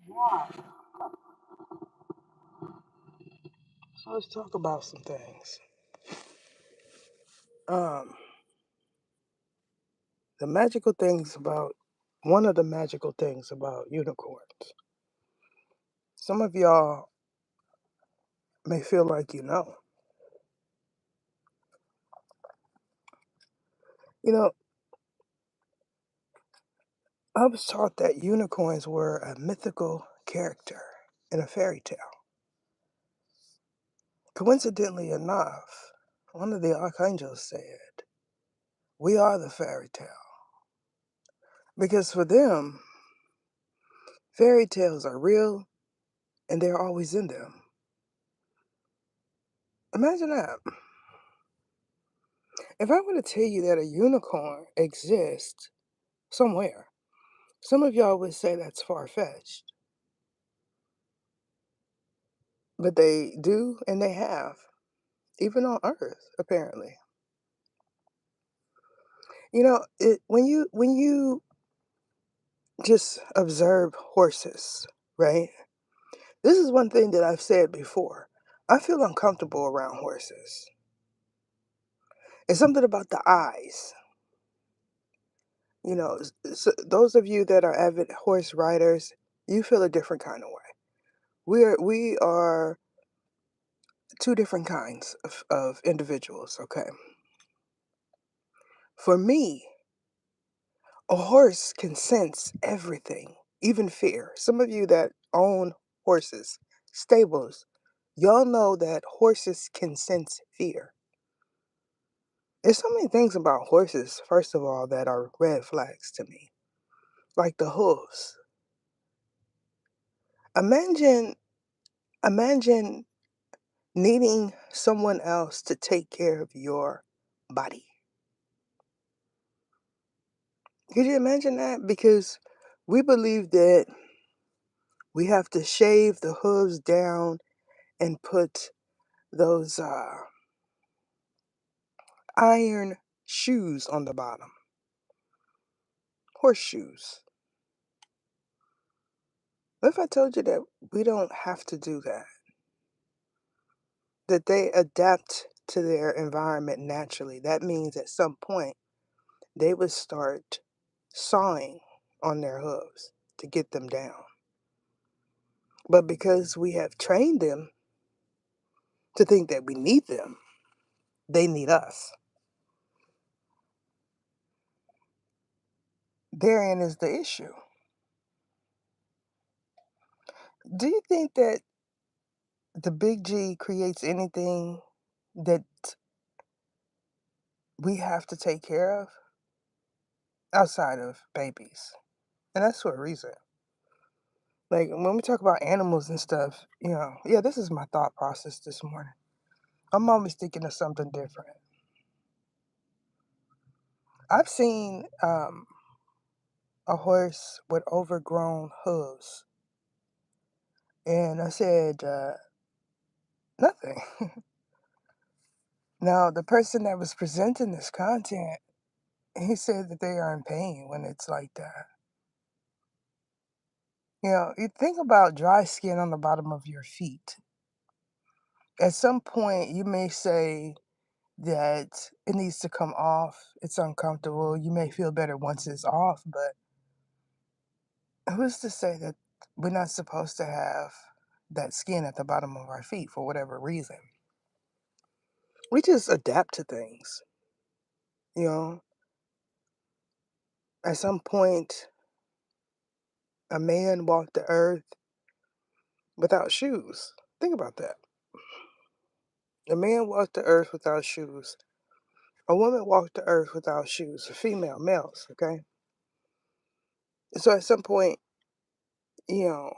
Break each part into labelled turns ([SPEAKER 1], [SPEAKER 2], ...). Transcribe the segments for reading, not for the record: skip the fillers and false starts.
[SPEAKER 1] So let's talk about some things. Um, the magical things about one of the magical things about unicorns. Some of y'all may feel like you know. You know, I was taught that unicorns were a mythical character in a fairy tale. Coincidentally enough, one of the archangels said, "We are the fairy tale." Because for them, fairy tales are real and they're always in them. Imagine that. If I were to tell you that a unicorn exists somewhere, some of y'all would say that's far fetched, but they do and they have, even on Earth, apparently. When you just observe horses, right? This is one thing that I've said before. I feel uncomfortable around horses. It's something about the eyes. Those of you that are avid horse riders, you feel a different kind of way. We are two different kinds of individuals, okay? For me, a horse can sense everything, even fear. Some of you that own horses, stables, y'all know that horses can sense fear. There's so many things about horses, first of all, that are red flags to me, like the hooves. Imagine, imagine needing someone else to take care of your body. Could you imagine that? Because we believe that we have to shave the hooves down and put those iron shoes on the bottom, horseshoes. What if I told you that we don't have to do that? That they adapt to their environment naturally. That means at some point they would start sawing on their hooves to get them down. But because we have trained them to think that we need them, they need us. Therein is the issue. Do you think that the big G creates anything that we have to take care of outside of babies? And that's for a reason. Like when we talk about animals and stuff, yeah, this is my thought process this morning. I'm always thinking of something different. I've seen a horse with overgrown hooves, and I said, nothing. Now, the person that was presenting this content, he said that they are in pain when it's like that. You think about dry skin on the bottom of your feet. At some point, you may say that it needs to come off. It's uncomfortable. You may feel better once it's off, but who's to say that we're not supposed to have that skin at the bottom of our feet for whatever reason? We just adapt to things. You know, at some point, a man walked the earth without shoes. Think about that. A man walked the earth without shoes. A woman walked the earth without shoes. Female, males, okay? So at some point, you know,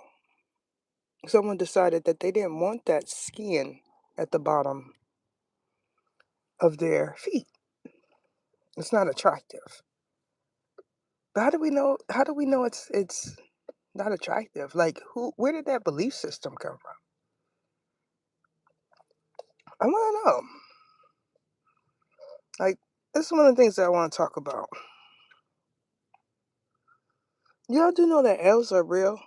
[SPEAKER 1] someone decided that they didn't want that skin at the bottom of their feet. It's not attractive. But how do we know it's not attractive? Like where did that belief system come from? I wanna know. Like this is one of the things that I want to talk about. Y'all do know that elves are real?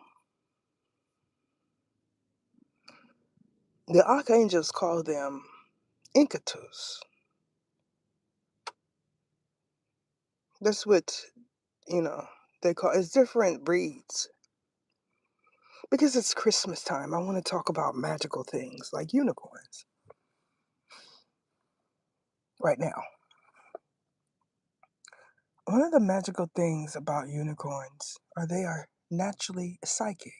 [SPEAKER 1] The archangels call them Incatus. That's what, you know, they call it's different breeds. Because it's Christmas time, I want to talk about magical things like unicorns right now. One of the magical things about unicorns are they are naturally psychic.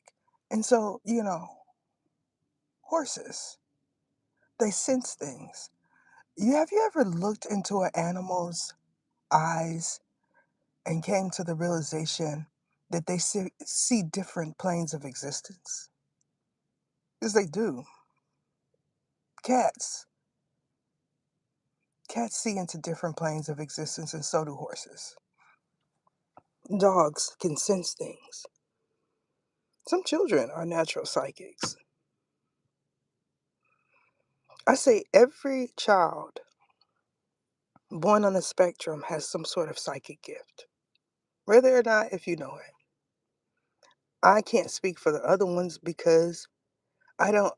[SPEAKER 1] And so, horses, they sense things. Have you ever looked into an animal's eyes and came to the realization that they see different planes of existence? Because they do. Cats. Cats see into different planes of existence, and so do horses. Dogs can sense things. Some children are natural psychics. I say every child born on the spectrum has some sort of psychic gift, whether or not if you know it. I can't speak for the other ones because I don't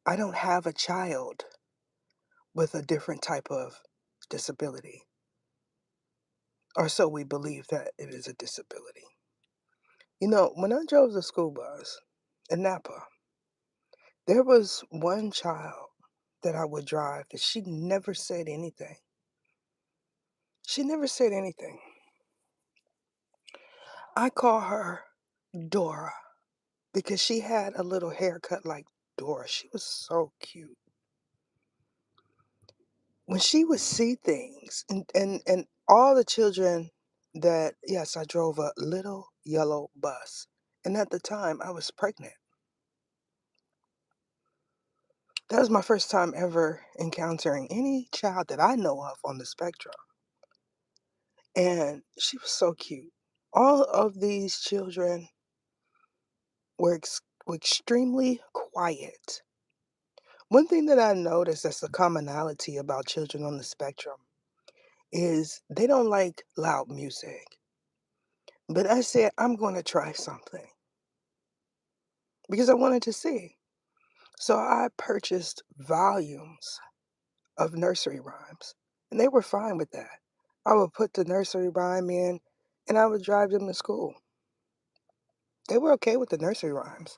[SPEAKER 1] I don't have a child with a different type of disability, or so we believe that it is a disability. When I drove the school bus in Napa, there was one child that I would drive that she never said anything. She never said anything. I call her Dora because she had a little haircut like Dora. She was so cute. When she would see things, and all the children that, yes, I drove a little yellow bus. And at the time, I was pregnant. That was my first time ever encountering any child that I know of on the spectrum. And she was so cute. All of these children were extremely quiet. One thing that I noticed that's a commonality about children on the spectrum is they don't like loud music. But I said, I'm going to try something because I wanted to see. So I purchased volumes of nursery rhymes, and they were fine with that. I would put the nursery rhyme in and I would drive them to school. They were okay with the nursery rhymes.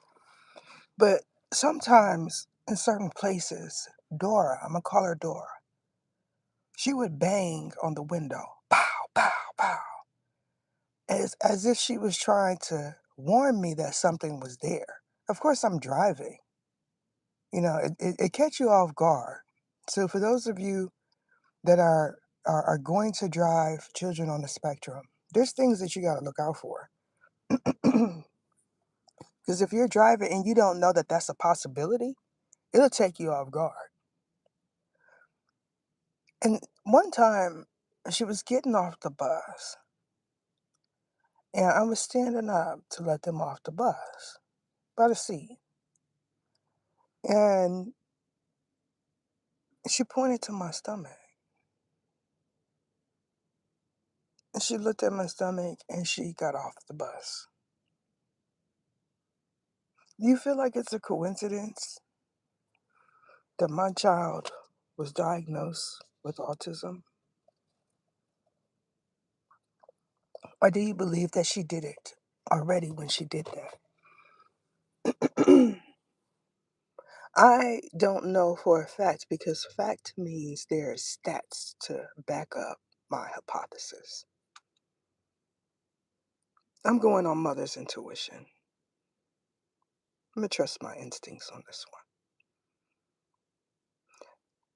[SPEAKER 1] But sometimes in certain places, Dora, I'm going to call her Dora, she would bang on the window. Pow, pow, pow. As if she was trying to warn me that something was there. Of course, I'm driving. It catch you off guard. So for those of you that are going to drive children on the spectrum, there's things that you got to look out for. Because if you're driving and you don't know that that's a possibility, it'll take you off guard. And one time, she was getting off the bus, and I was standing up to let them off the bus by the seat. And she pointed to my stomach. And she looked at my stomach and she got off the bus. Do you feel like it's a coincidence that my child was diagnosed with autism? Or do you believe that she did it already when she did that? I don't know for a fact because fact means there's stats to back up my hypothesis. I'm going on mother's intuition. I'm going to trust my instincts on this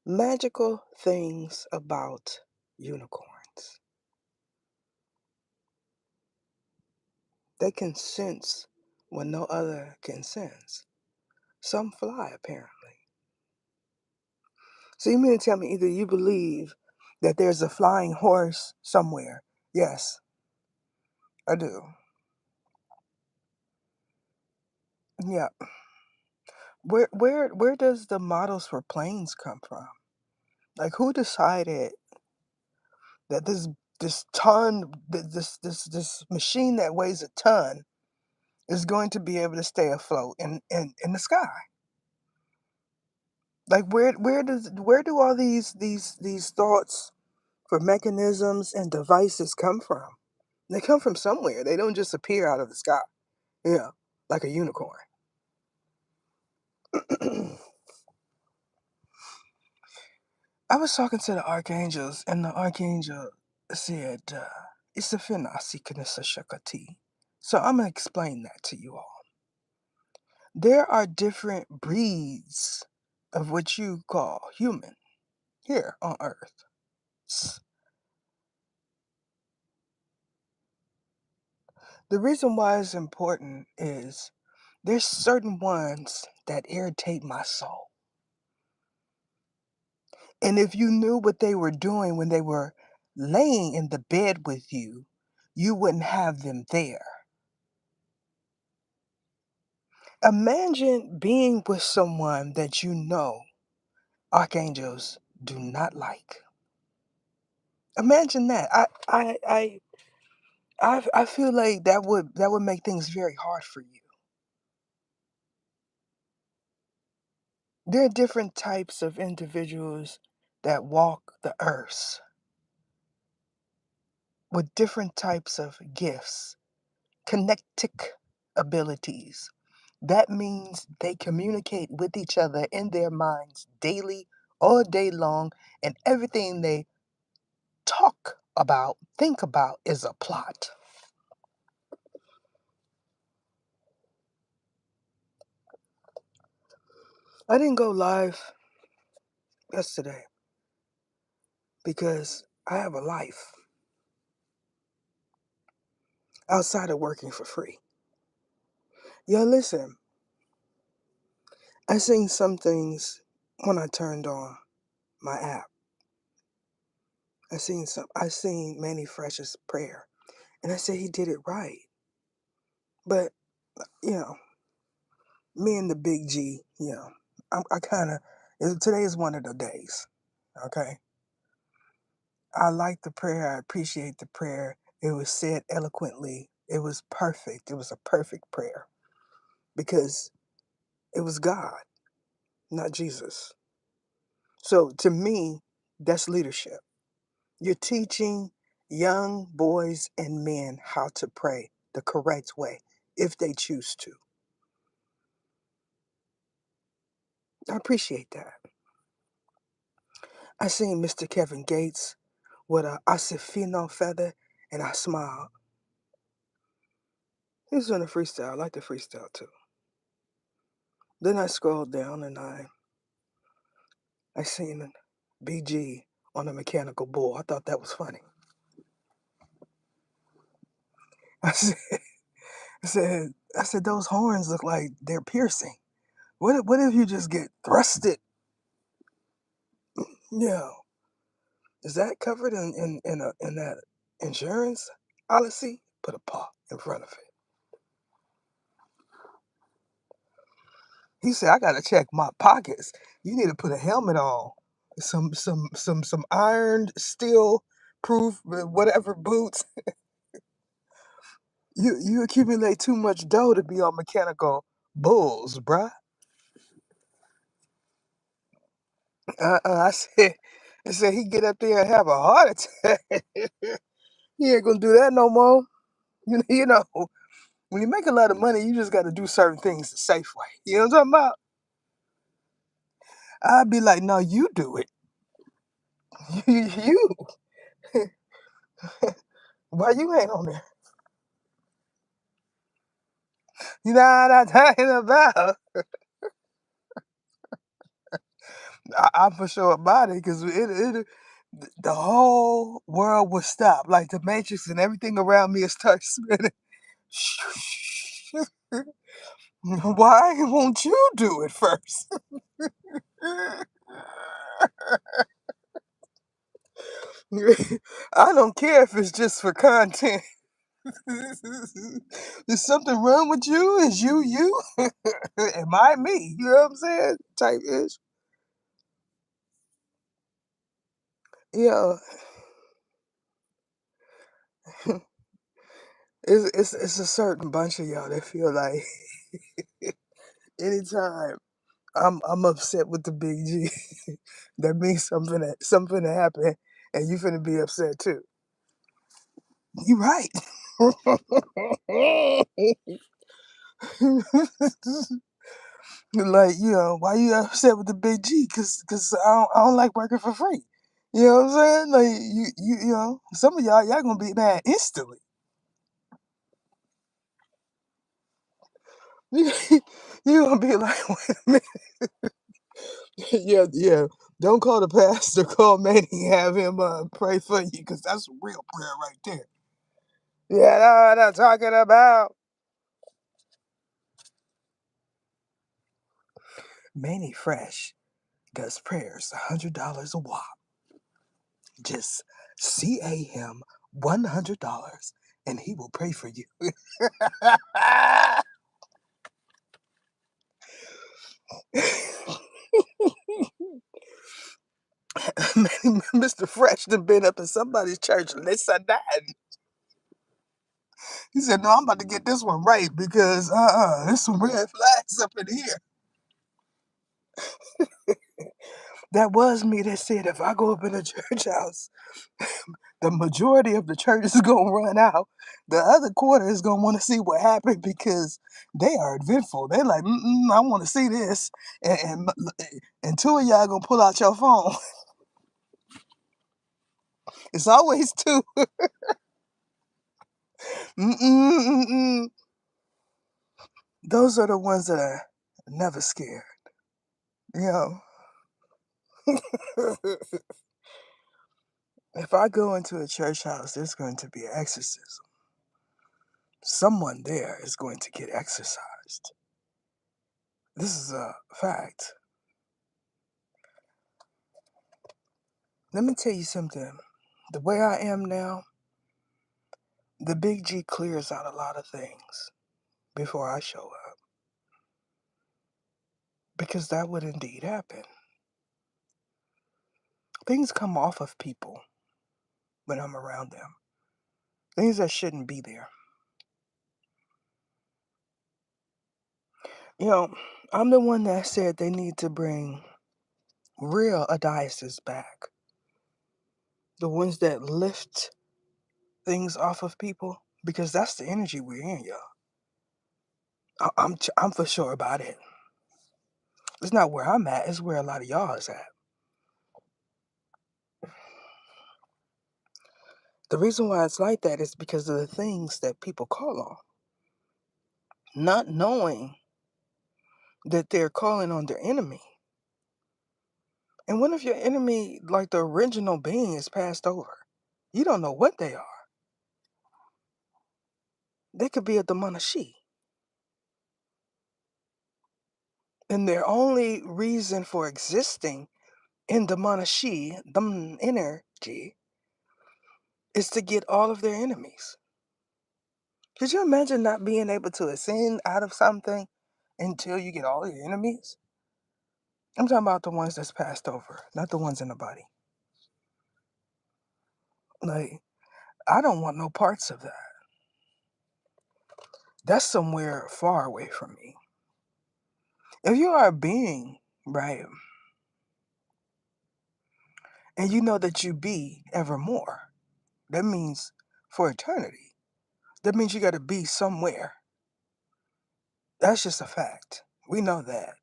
[SPEAKER 1] one. Magical things about unicorns. They can sense when no other can sense. Some fly, apparently. So you mean to tell me either you believe that there's a flying horse somewhere? Yes, I do. Yeah. Where does the models for planes come from? Like who decided that this machine that weighs a ton is going to be able to stay afloat in the sky? Like where do all these thoughts for mechanisms and devices come from? They come from somewhere. They don't just appear out of the sky. Yeah, like a unicorn. I was talking to the archangels, and the archangel said, "Isafina sikanisa shakati." So I'm gonna explain that to you all. There are different breeds of what you call human here on Earth. The reason why it's important is there's certain ones that irritate my soul. And if you knew what they were doing when they were laying in the bed with you, you wouldn't have them there. Imagine being with someone that you know archangels do not like. Imagine that. I feel like that would make things very hard for you. There are different types of individuals that walk the earth with different types of gifts, connectic abilities. That means they communicate with each other in their minds daily, all day long, and everything they talk about, think about is a plot. I didn't go live yesterday because I have a life outside of working for free. Yo, listen, I seen some things when I turned on my app. I seen Manny Fresh's prayer, and I said he did it right. But you know, me and the big G, I kind of today is one of the days. Okay, I like the prayer. I appreciate the prayer. It was said eloquently. It was perfect. It was a perfect prayer because it was God, not Jesus. So to me, that's leadership. You're teaching young boys and men how to pray the correct way if they choose to. I appreciate that. I seen Mr. Kevin Gates with a Asifino feather and I smiled. He was doing a freestyle. I like the freestyle too. Then I scrolled down and I seen BG on a mechanical bull. I thought that was funny. I said, I said, those horns look like they're piercing. What if you just get thrusted? Yeah. Is that covered in that insurance policy? Put a paw in front of it. He said, I gotta check my pockets. You need to put a helmet on. Some iron steel proof whatever boots. You accumulate too much dough to be on mechanical bulls, bruh. I said he get up there and have a heart attack. He ain't gonna do that no more. You know, when you make a lot of money, you just got to do certain things the safe way. You know what I'm talking about? I'd be like, no, you do it. You. Why you ain't on there? You know what I'm talking about? I'm for sure about it because the whole world would stop. Like the Matrix and everything around me would start spinning. Why won't you do it first? I don't care if it's just for content. Is something wrong with you? Is you you? Am I me? You know what I'm saying? Type ish. Yeah, it's a certain bunch of y'all that feel like anytime I'm upset with the Big G. That means something to happen, and you finna be upset too. You right. Like, why you upset with the Big G? Cause I don't like working for free. You know what I'm saying? Like some of y'all gonna be mad instantly. You you gonna be like, wait a minute. Yeah, yeah. Don't call the pastor, call Manny, have him pray for you, cause that's a real prayer right there. Yeah, that's what I'm talking about. Manny Fresh does prayers $100 a wop. Just CA him $100 and he will pray for you. Mr. Fresh done been up in somebody's church listen that. He said, no, I'm about to get this one right because there's some red flags up in here. That was me that said if I go up in a church house, the majority of the church is gonna run out. The other quarter is gonna want to see what happened because they are eventful. They're like, I want to see this, and two of y'all gonna pull out your phone. It's always two. Mm-mm. Those are the ones that are never scared. You know, if I go into a church house, there's going to be an exorcism. Someone there is going to get exorcised. This is a fact. Let me tell you something. The way I am now, the Big G clears out a lot of things before I show up. Because that would indeed happen. Things come off of people when I'm around them. Things that shouldn't be there. You know, I'm the one that said they need to bring real Adiases back. The ones that lift things off of people. Because that's the energy we're in, y'all. I'm for sure about it. It's not where I'm at, it's where a lot of y'all is at. The reason why it's like that is because of the things that people call on. Not knowing that they're calling on their enemy. And what if your enemy, like the original being, is passed over? You don't know what they are. They could be a Damanashi. And their only reason for existing in Damanashi, the energy, is to get all of their enemies. Could you imagine not being able to ascend out of something until you get all your enemies? I'm talking about the ones that's passed over, not the ones in the body. Like, I don't want no parts of that. That's somewhere far away from me. If you are a being, right, and you know that you be evermore, that means for eternity. That means you got to be somewhere. That's just a fact. We know that.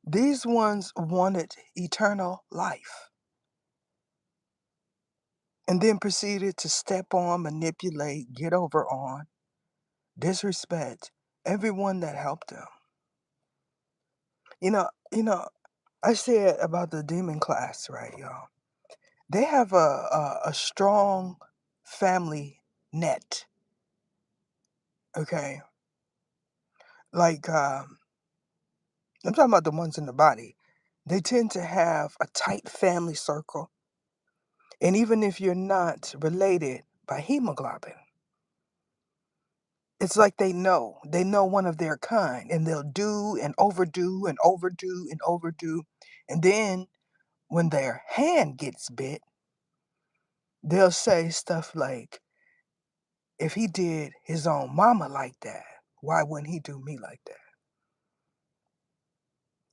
[SPEAKER 1] These ones wanted eternal life and then proceeded to step on, manipulate, get over on, disrespect everyone that helped them. I said about the demon class, right, y'all? They have a strong family net, okay? Like, I'm talking about the ones in the body. They tend to have a tight family circle. And even if you're not related by hemoglobin, it's like they know one of their kind, and they'll do and overdo and overdo and overdo. And then when their hand gets bit, they'll say stuff like, if he did his own mama like that, why wouldn't he do me like that?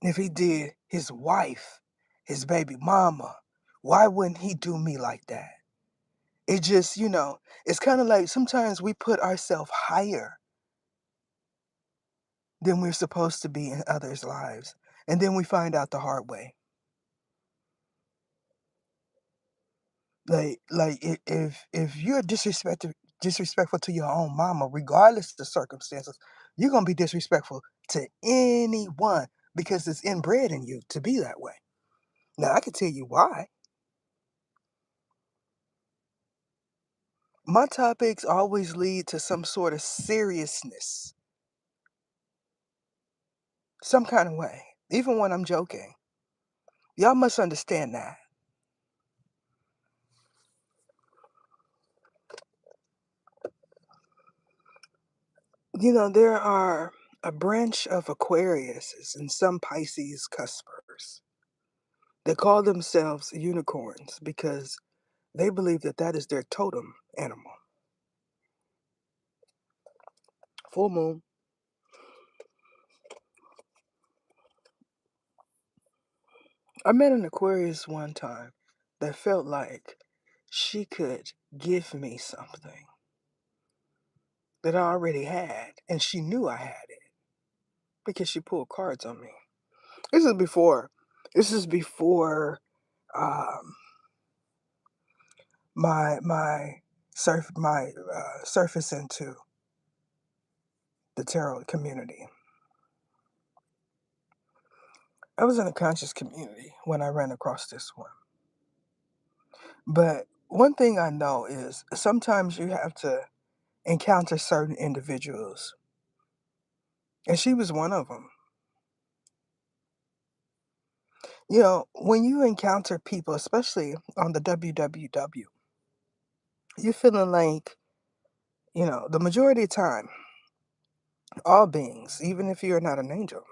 [SPEAKER 1] If he did his wife, his baby mama, why wouldn't he do me like that? It just, it's kind of like sometimes we put ourselves higher than we're supposed to be in others' lives. And then we find out the hard way. Like if you're disrespectful to your own mama, regardless of the circumstances, you're gonna be disrespectful to anyone because it's inbred in you to be that way. Now I can tell you why. My topics always lead to some sort of seriousness, some kind of way, even when I'm joking. Y'all must understand that. There are a branch of Aquariuses and some Pisces cuspers. They call themselves unicorns because they believe that that is their totem animal. Full moon. I met an Aquarius one time that felt like she could give me something that I already had, and she knew I had it because she pulled cards on me. This is before. This is before um, my surface into the tarot community. I was in a conscious community when I ran across this one. But one thing I know is sometimes you have to encounter certain individuals, and she was one of them. When you encounter people, especially on the WWW, you're feeling like, the majority of time, all beings, even if you're not an angel,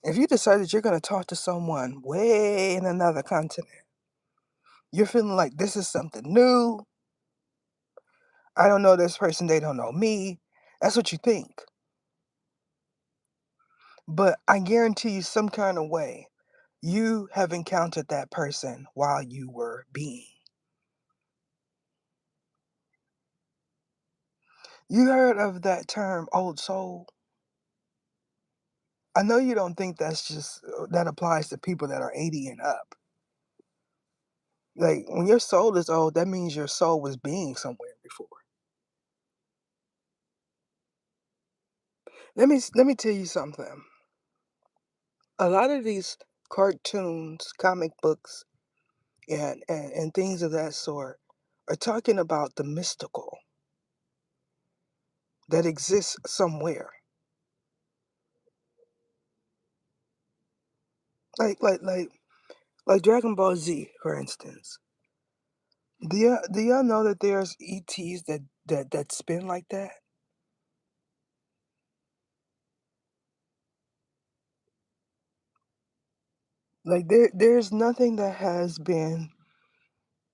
[SPEAKER 1] if you decide that you're going to talk to someone way in another continent, you're feeling like this is something new. I don't know this person, they don't know me. That's what you think. But I guarantee you, some kind of way, you have encountered that person while you were being. You heard of that term, old soul? I know you don't think that's just that applies to people that are 80 and up. Like when your soul is old, that means your soul was being somewhere before. Let me tell you something. A lot of these cartoons, comic books, and things of that sort are talking about the mystical that exists somewhere. Like Dragon Ball Z, for instance. Do y'all know that there's ETs that spin like that? Like there's nothing that has been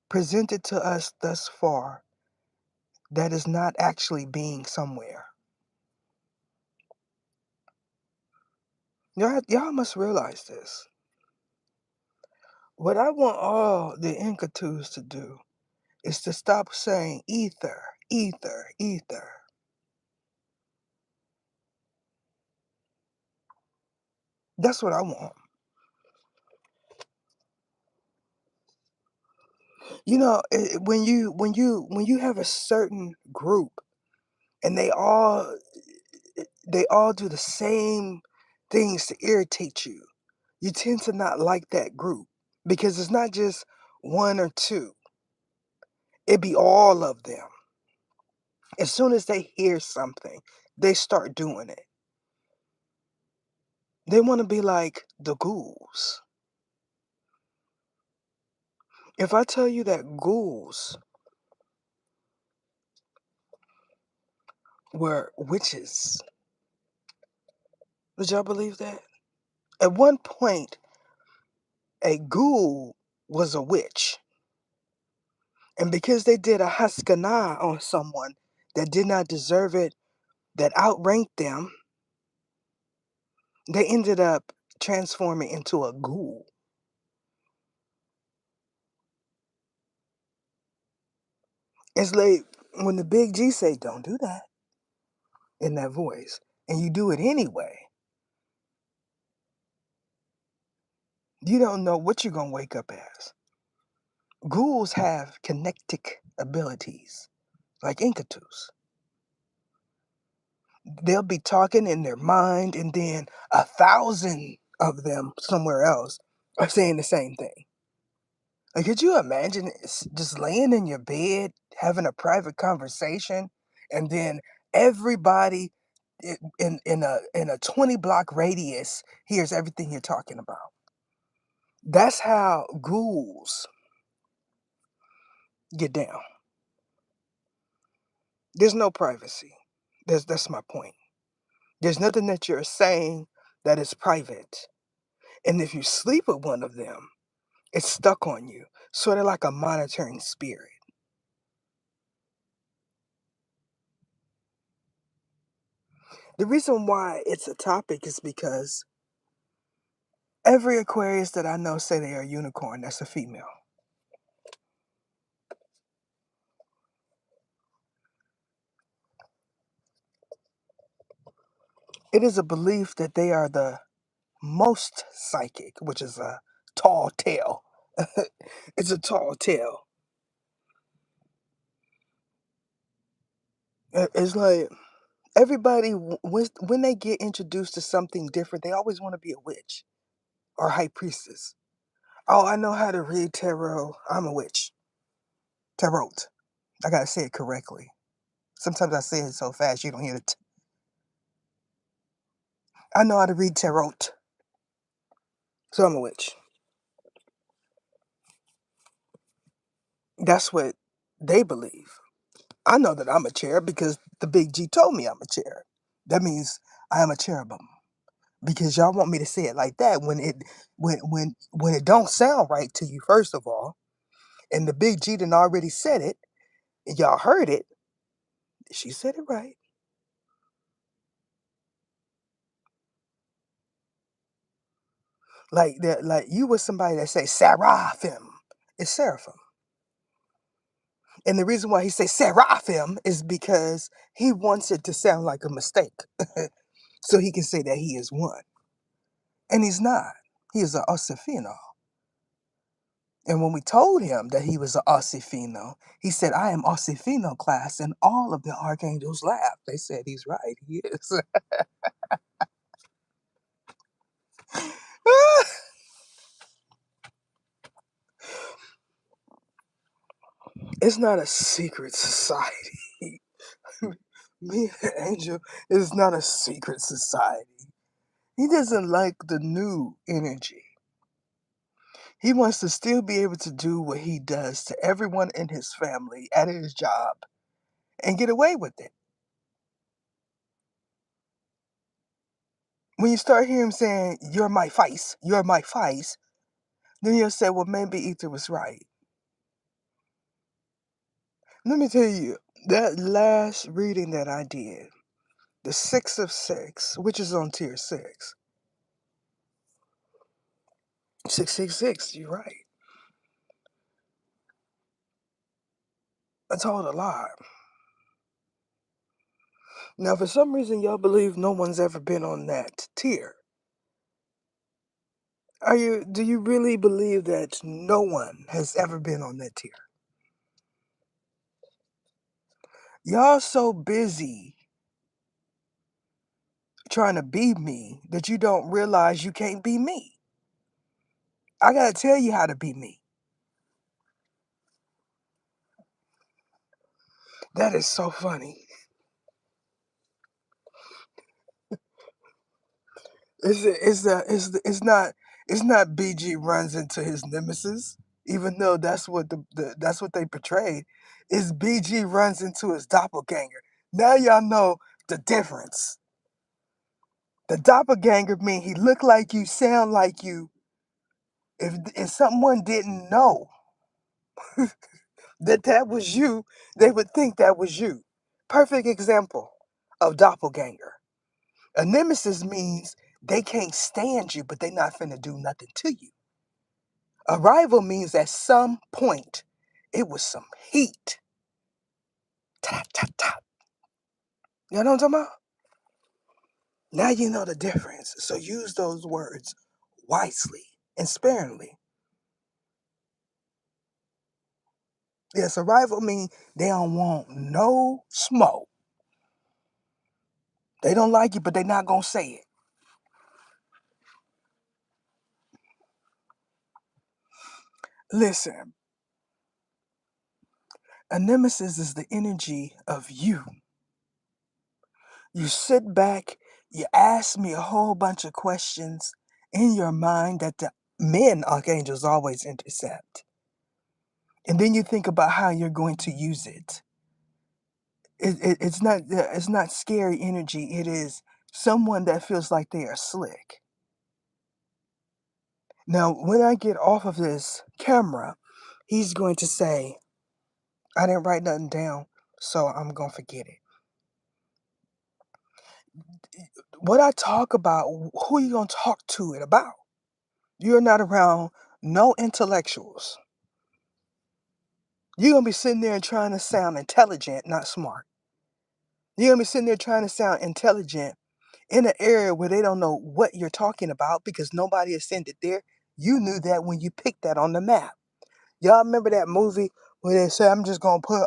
[SPEAKER 1] presented to us thus far that is not actually being somewhere. Y'all must realize this. What I want all the Incatus to do is to stop saying ether, ether, ether. That's what I want. When you have a certain group and they all do the same things to irritate you, you tend to not like that group because it's not just one or two. It be all of them. As soon as they hear something, they start doing it. They want to be like the ghouls. If I tell you that ghouls were witches, would y'all believe that? At one point, a ghoul was a witch. And because they did a haskana on someone that did not deserve it, that outranked them, They ended up transforming into a ghoul. It's like when the big G say, "Don't do that," in that voice, and you do it anyway, you don't know what you're gonna wake up as. Ghouls have kinetic abilities, like Incatus. They'll be talking in their mind, and then 1,000 of them somewhere else are saying the same thing. Like, could you imagine just laying in your bed, having a private conversation, and then everybody in a 20-block radius hears everything you're talking about? That's how ghouls get down. There's no privacy. That's my point. There's nothing that you're saying that is private. And if you sleep with one of them, it's stuck on you, sort of like a monitoring spirit. The reason why it's a topic is because every Aquarius that I know say they are a unicorn, that's a female. It is a belief that they are the most psychic, which is a tall tale. It's a tall tale. It's like everybody, when they get introduced to something different, they always want to be a witch or high priestess. Oh, I know how to read tarot. I'm a witch. Tarot. I gotta say it correctly. Sometimes I say it so fast you don't hear it. I know how to read tarot, so I'm a witch. That's what they believe. I know that I'm a cherub because the big G told me I'm a cherub. That means I am a cherubim. Because y'all want me to say it like that when it don't sound right to you, first of all, and the big G done already said it, and y'all heard it. She said it right. Like that, like you was somebody that say seraphim. It's seraphim. And the reason why he say seraphim is because he wants it to sound like a mistake. So he can say that he is one. And he's not. He is a Osifino. And when we told him that he was an Osifino, he said, I am Osifino class. And all of the archangels laughed. They said, he's right. He is. It's not a secret society. Me and Angel is not a secret society. He doesn't like the new energy. He wants to still be able to do what he does to everyone in his family at his job and get away with it. When you start hearing him saying, you're my vice, then you'll say, well, maybe Ether was right. Let me tell you, that last reading that I did, the 6 of 6, which is on tier 6, 666, you're right. I told a lot. Now, for some reason, y'all believe no one's ever been on that tier. Do you really believe that no one has ever been on that tier? Y'all so busy trying to be me that you don't realize you can't be me. I gotta tell you how to be me. That is so funny. It's not BG runs into his nemesis, even though that's what that's what they portrayed. It's BG runs into his doppelganger. Now y'all know the difference. The doppelganger mean he look like you, sound like you. If someone didn't know that was you, they would think that was you. Perfect example of doppelganger. A nemesis means They can't stand you, but they not finna do nothing to you. Arrival means at some point it was some heat. Ta ta ta. You know what I'm talking about? Now you know the difference. So use those words wisely and sparingly. Yes, arrival means they don't want no smoke. They don't like you, but they're not gonna say it. Listen, a nemesis is the energy of you. You sit back, you ask me a whole bunch of questions in your mind that the men archangels always intercept. And then you think about how you're going to use it. It's not scary energy. It is someone that feels like they are slick. Now, when I get off of this camera, he's going to say, I didn't write nothing down, so I'm going to forget it. What I talk about, who you going to talk to it about? You're not around no intellectuals. You're going to be sitting there and trying to sound intelligent, not smart. You're going to be sitting there trying to sound intelligent in an area where they don't know what you're talking about because nobody has sent it there. You knew that when you picked that on the map. Y'all remember that movie where they say, "I'm just gonna put,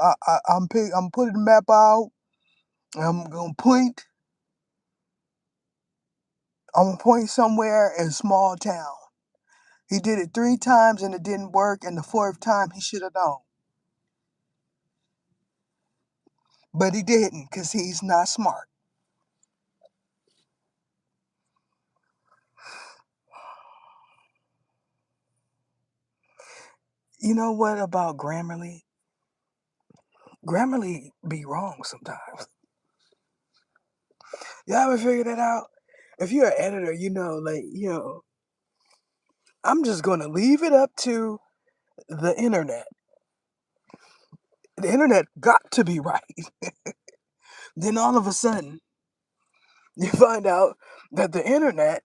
[SPEAKER 1] I'm putting the map out. I'm gonna point, I'm gonna point somewhere in a small town." He did it 3 times and it didn't work, and the 4th time he should have known, but he didn't because he's not smart. You know what about Grammarly? Grammarly be wrong sometimes. You ever figure that out? If you're an editor, I'm just gonna leave it up to the internet. The internet got to be right. Then all of a sudden, you find out that the internet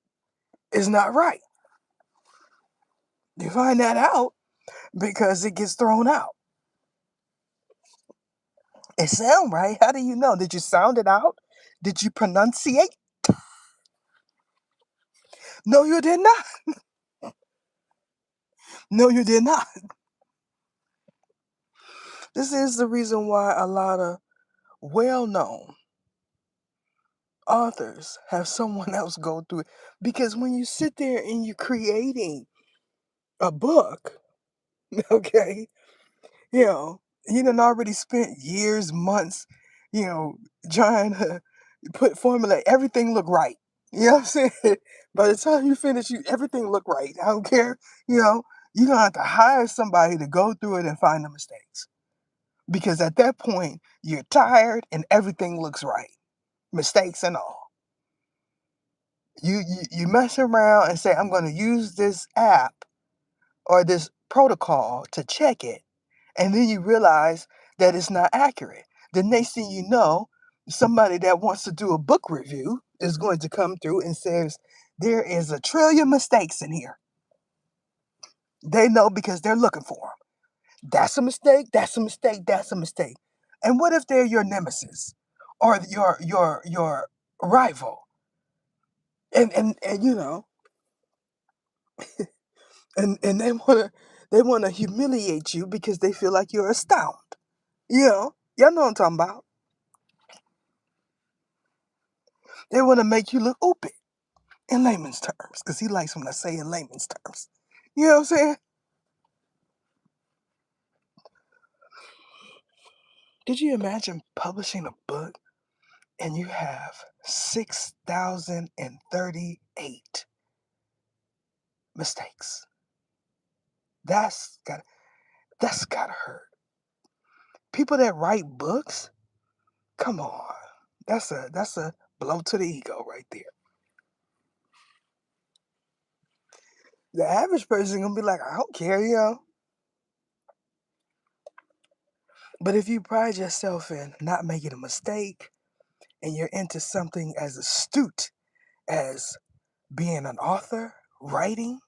[SPEAKER 1] is not right. You find that out because it gets thrown out. It sound right. How do you know? Did you sound it out? Did you pronunciate? No, you did not. No, you did not. This is the reason why a lot of well-known authors have someone else go through it. Because when you sit there and you're creating a book, okay, you know, you done already spent years, months, you know, trying to formulate everything look right. You know what I'm saying? By the time you finish, everything look right. I don't care. You know, you're gonna have to hire somebody to go through it and find the mistakes. Because at that point, you're tired and everything looks right. Mistakes and all. You mess around and say, I'm gonna use this app or this protocol to check it, and then you realize that it's not accurate. The next thing you know, somebody that wants to do a book review is going to come through and says, there is a trillion mistakes in here. They know because they're looking for them. That's a mistake, that's a mistake, that's a mistake. And what if they're your nemesis or your rival? And and they wanna humiliate you because they feel like you're a stout. Y'all know what I'm talking about. They wanna make you look stupid in layman's terms, because he likes when I say in layman's terms. You know what I'm saying? Did you imagine publishing a book and you have 6,038 mistakes? That's got that's gotta hurt. People that write books, come on. That's a blow to the ego right there. The average person gonna be like, I don't care, But if you pride yourself in not making a mistake and you're into something as astute as being an author, writing,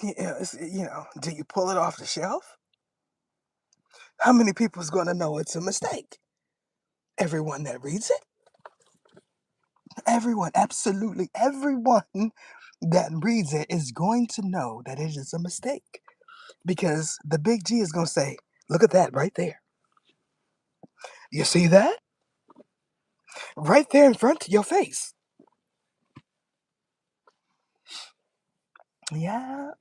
[SPEAKER 1] do you pull it off the shelf? How many people is going to know it's a mistake? Everyone that reads it? Everyone, absolutely everyone that reads it is going to know that it is a mistake because the big G is going to say, look at that right there. You see that? Right there in front of your face. Yeah,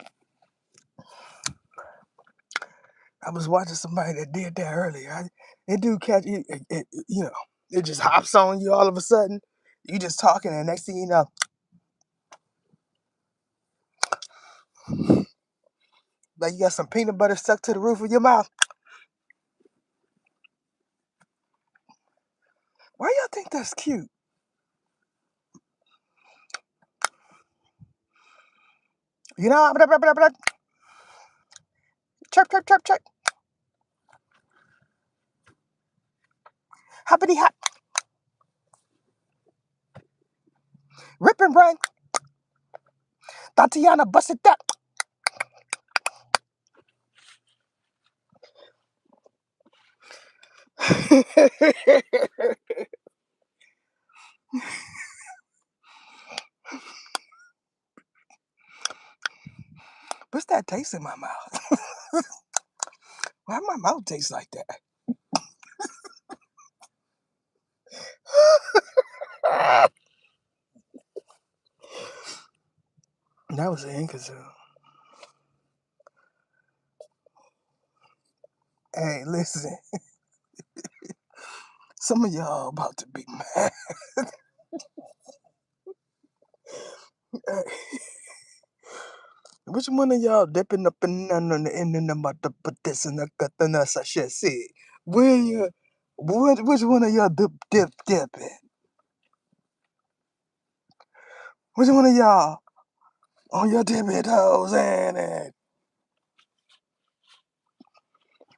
[SPEAKER 1] I was watching somebody that did that earlier. It do catch you, it just hops on you all of a sudden. You just talking, and next thing you know, like you got some peanut butter stuck to the roof of your mouth. Why y'all think that's cute? You know, blah, blah, blah, blah. Chirp, chirp, chirp, chirp. Hoppity hop. Rip and run. Tatiana, bust it up. What's that taste in my mouth? Why my mouth tastes like that? That was an Inkazoo. Hey, listen. Some of y'all about to be mad. Hey, which one of y'all dipping up in the about to put this in the katana sashisi? When you, which one of y'all dipping? Which one of y'all on your tippy toes and it?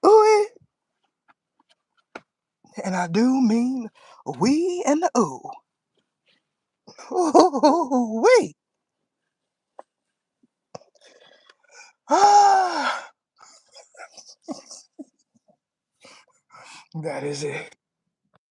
[SPEAKER 1] Ooh, and I do mean we and the ooh. Ooh, wee. Ah, that is it.